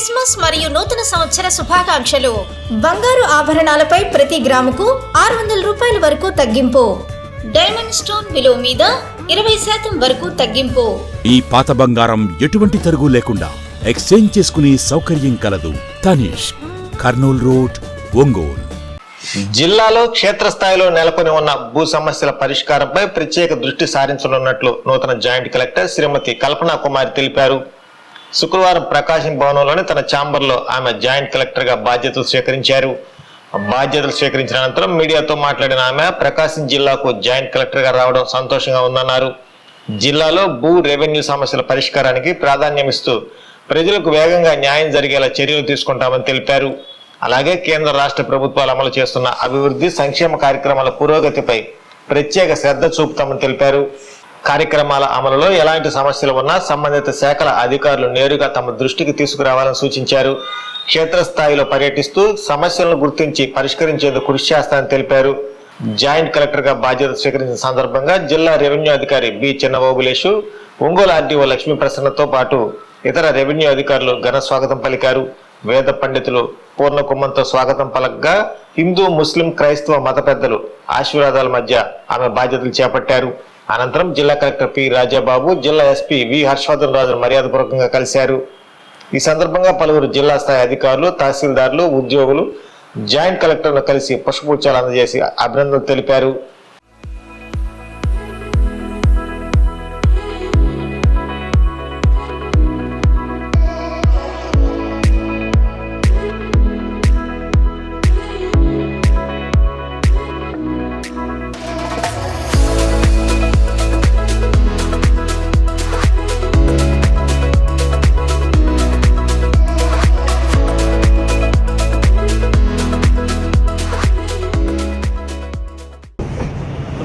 Christmas మరియు నూతన సంవత్సర శుభాకాంక్షలు. బంగారు ఆభరణాలపై ప్రతి గ్రాముకు 600 రూపాయల వరకు తగ్గింపు. డైమండ్ స్టోన్ విలువ మీద 20% వరకు తగ్గింపు. ఈ పాత బంగారం ఎటువంటి తరుగు లేకుండా ఎక్స్చేంజ్ చేసుకునే సౌకర్యం కలదు. తనిష్, కర్నూల్ రోడ్, ఒంగోలు. జిల్లాలో క్షేత్రస్థాయిలో నెలకొని ఉన్న భూ సమస్యల పరిష్కారంపై ప్రత్యేక దృష్టి సారించనున్నట్లు నూతన జాయింట్ కలెక్టర్ శ్రీమతి కల్పనా కుమారి తెలిపారు. శుక్రవారం ప్రకాశం భవనంలోని తన ఛాంబర్లో ఆమె జాయింట్ కలెక్టర్ గా బాధ్యతలు స్వీకరించారు. బాధ్యతలు స్వీకరించిన అనంతరం మీడియాతో మాట్లాడిన ఆమె ప్రకాశం జిల్లాకు జాయింట్ కలెక్టర్ గా రావడం సంతోషంగా ఉందన్నారు. జిల్లాలో భూ రెవెన్యూ సమస్యల పరిష్కారానికి ప్రాధాన్యమిస్తూ ప్రజలకు వేగంగా న్యాయం జరిగేలా చర్యలు తీసుకుంటామని తెలిపారు. అలాగే కేంద్ర రాష్ట్ర ప్రభుత్వాలు అమలు చేస్తున్న అభివృద్ధి సంక్షేమ కార్యక్రమాల పురోగతిపై ప్రత్యేక శ్రద్ధ చూపుతామని తెలిపారు. కార్యక్రమాల అమలులో ఎలాంటి సమస్యలు ఉన్నా సంబంధిత శాఖల అధికారులు నేరుగా తమ దృష్టికి తీసుకురావాలని సూచించారు. క్షేత్రస్థాయిలో పర్యటిస్తూ సమస్యలను గుర్తించి పరిష్కరించేందుకు కృషి చేస్తానని తెలిపారు. జాయింట్ కలెక్టర్ గా బాధ్యత స్వీకరించిన సందర్భంగా జిల్లా రెవెన్యూ అధికారి బి చిన్నబాబులేషు, ఒంగోలు ఆర్డీఓ లక్ష్మీ ప్రసన్నతో పాటు ఇతర రెవెన్యూ అధికారులు ఘన స్వాగతం పలికారు. వేద పండితులు పూర్ణ కుంభంతో స్వాగతం పలకగా హిందూ, ముస్లిం, క్రైస్తవ మత పెద్దలు ఆశీర్వాదాల మధ్య ఆమె బాధ్యతలు చేపట్టారు. అనంతరం జిల్లా కలెక్టర్ పి రాజాబాబు, జిల్లా ఎస్పీ వి హర్షవర్ధన్ రాజును మర్యాదపూర్వకంగా కలిశారు. ఈ సందర్భంగా పలువురు జిల్లా స్థాయి అధికారులు, తహసీల్దార్లు, ఉద్యోగులు జాయింట్ కలెక్టర్ను కలిసి పుష్పగుచ్చాలు అందజేసి అభినందనలు తెలిపారు.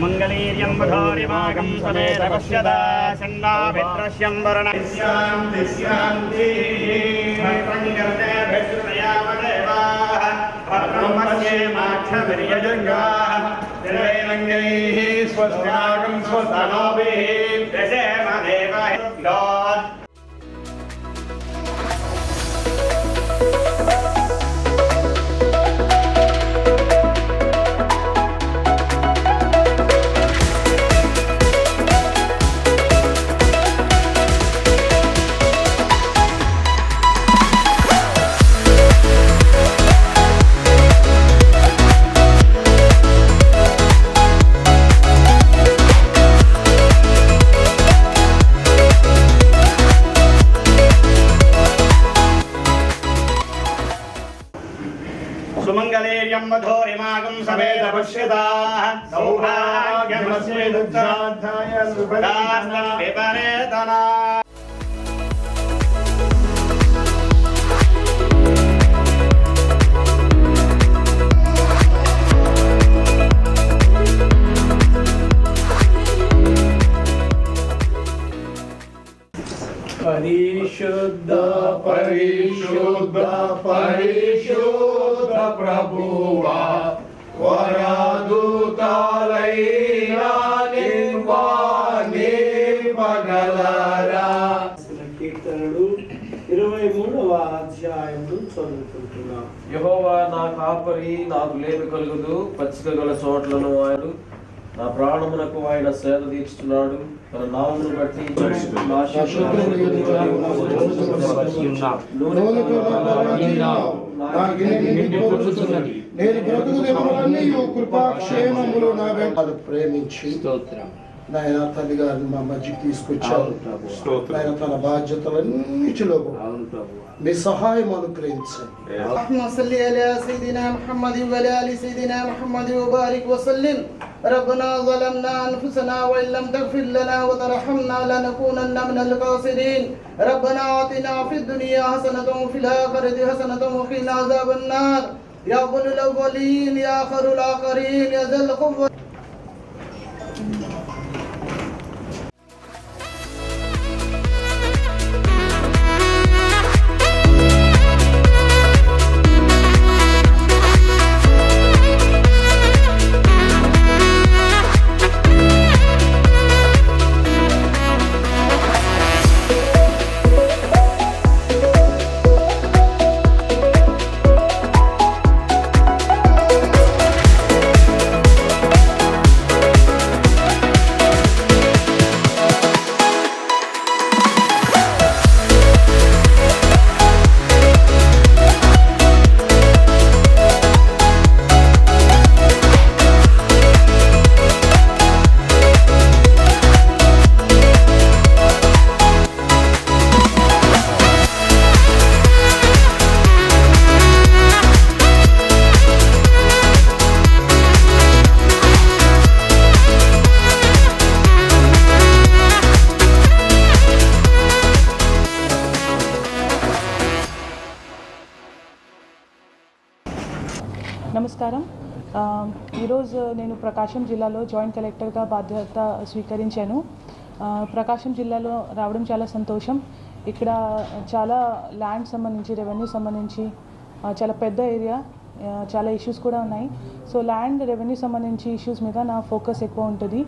మంగళీర్యం మఘోరిమాగం సమేత పశ్యదా సన్నాభిద్రశ్యం వరుణస్యాం దిశ్యాంతి భద్రంగర్తే భద్రయామదేవాః భద్రం పశ్యేమాక్షమిర్యజంగాః త్రైరంగైః స్వస్తినాగం స్వస్తనోభిః దశేమ దేవః. సుమంగళేర్యం మధోరిమాగం సమేత పశ్యదాః సౌభాగ్యమస్మే దుఃఖాధ్యాయ సుభదాస్తం విపరేతనా. పరిశుద్ధ పరిశుద్ధ పరిశుద్ధ ప్రభువా వరదూతలైనా నింపగలరా. కీర్తనలు 23వ అధ్యాయము చదువుకుంటున్నాం. యెహోవా నా కాపరి, నాకు లేమి కలుగుదు. పచ్చిక గల చోట్లను ఆయన నా ప్రాణమునకు ఆయన సేద తీర్చుతున్నాడు. తన నామమును బట్టి ప్రేమించి నాయన తల్లి గారిని మా మధ్యకి తీసుకొచ్చారు. ఆయన తన బాధ్యతలన్నిటిలో మీ సహాయం అనుగ్రహించండి. ربنا ظلمنا أنفسنا وإن لم تغفر لنا وترحمنا لنكونن من الخاسرين. ربنا آتنا في الدنيا حسنة وفي الآخرة حسنة وقنا عذاب النار. يا أول الأولين يا آخر الآخرين يا ذا القوة. నమస్కారం. ఈరోజు నేను ప్రకాశం జిల్లాలో జాయింట్ కలెక్టర్గా బాధ్యత స్వీకరించాను. ప్రకాశం జిల్లాలో రావడం చాలా సంతోషం. ఇక్కడ చాలా ల్యాండ్ సంబంధించి, రెవెన్యూ సంబంధించి చాలా పెద్ద ఏరియా, చాలా ఇష్యూస్ కూడా ఉన్నాయి. సో ల్యాండ్ రెవెన్యూ సంబంధించి ఇష్యూస్ మీద నా ఫోకస్ ఎక్కువ ఉంటుంది.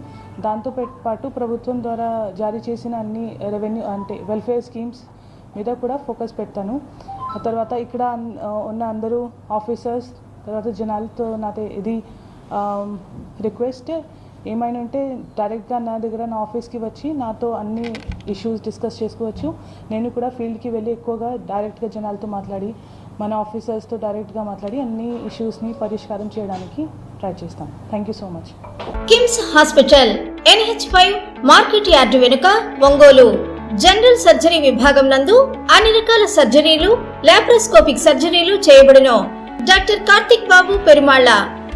దాంతో పాటు ప్రభుత్వం ద్వారా జారీ చేసిన అన్ని రెవెన్యూ అంటే వెల్ఫేర్ స్కీమ్స్ మీద కూడా ఫోకస్ పెడతాను. ఆ తర్వాత ఇక్కడ ఉన్న అందరూ ఆఫీసర్స్, తర్వాత జనాలతో నాతో ఇది రిక్వెస్ట్ ఏమైనా ఉంటే డైరెక్ట్గా నా దగ్గర నా ఆఫీస్కి వచ్చి నాతో అన్ని ఇష్యూస్ డిస్కస్ చేసుకోవచ్చు. నేను కూడా ఫీల్డ్కి వెళ్ళి ఎక్కువగా డైరెక్ట్గా జనాలతో మాట్లాడి, మన ఆఫీసర్స్తో డైరెక్ట్గా మాట్లాడి అన్ని ఇష్యూస్ని పరిష్కారం చేయడానికి ట్రై చేస్తాను. Thank you so much. KIMS hospital NH5 market yard వెనుక, ఒంగోలు. జనరల్ సర్జరీ విభాగం నందు అన్ని రకాల సర్జరీలు, లాప్రోస్కోపిక్ సర్జరీలు చేయబడును. Doctor Karthik Babu Perumalla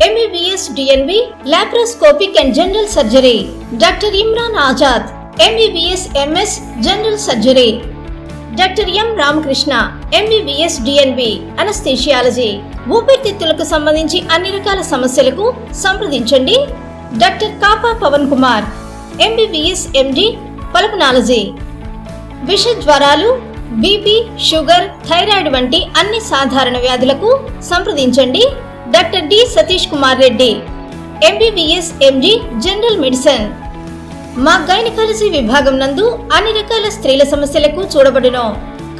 MBBS DNB laparoscopic and general surgery. Doctor Imran Azad MBBS MS general surgery. Doctor M Ramakrishna MBBS DNB anaesthesiology. ఊపిరితిత్తులకు సంబంధించి అన్ని రకాల సమస్యలకు సంప్రదించండి. Doctor Kapa Pavan Kumar MBBS MD pulmonology. విష జ్వరాలు, బీపీ, షుగర్, థైరాయిడ్ వంటి అన్ని సాధారణ వ్యాధులకు సంప్రదించండి. Doctor D Satish Kumar Reddy MBBS MD general medicine. మా గైనకాలజీ విభాగం నందు అన్ని రకాల స్త్రీల సమస్యలకు చూడబడును.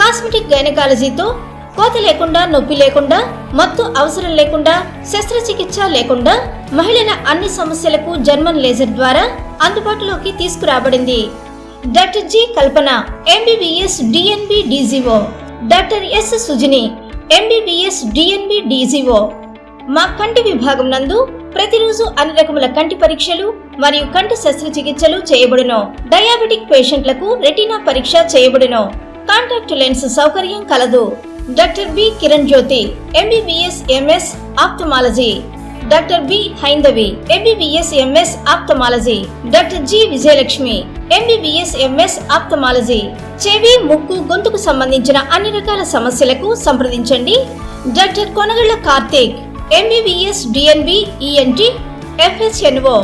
కాస్మెటిక్ గైనకాలజీతో కోత లేకుండా, నొప్పి లేకుండా, మత్తు అవసరం లేకుండా, శస్త్రచికిత్స లేకుండా మహిళల అన్ని సమస్యలకు జర్మన్ లేజర్ ద్వారా అందుబాటులోకి తీసుకురాబడింది. డాక్టర్ జి కల్పన MBBS DNB DGO. Doctor S Sujini MBBS DNB DGO. మా కంటి విభాగం నందు ప్రతిరోజు అన్ని రకముల కంటి పరీక్షలు మరియు కంటి శస్త్రచికిత్సలు చేయబడును. డయాబెటిక్ పేషెంట్లకు రెటీనా పరీక్ష చేయబడును. కాంటాక్ట్ లెన్స్ సౌకర్యం కలదు. Doctor B Kiran Jyothi MBBS MS ophthalmology. Doctor B Haindavi MBBS MS ophthalmology. Doctor G Vijayalakshmi MBBS MS ophthalmology. చెవి, ముక్కు, గొంతుకు సంబంధించిన అన్ని రకాల సమస్యలకు సంప్రదించండి. Doctor Konagalla Karthik MBBS DNB ENT FHNO.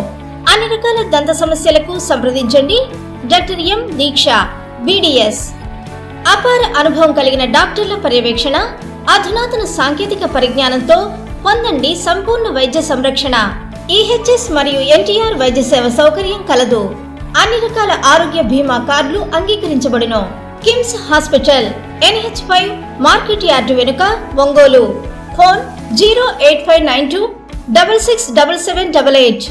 అన్ని రకాల దంత సమస్యలకు సంప్రదించండి. Doctor M Deeksha BDS. అపార అనుభవం కలిగిన డాక్టర్ల పర్యవేక్షణ, అధునాతన సాంకేతిక పరిజ్ఞానంతో పొందండి సంపూర్ణ వైద్య సంరక్షణ. EHS మరియు NTR వైద్య సేవ సౌకర్యం కలదు. అన్ని రకాల ఆరోగ్య బీమా కార్డులు అంగీకరించబడును. KIMS hospital NH5 market yard వెనుక, ఒంగోలు. ఫోన్ 08592 667788.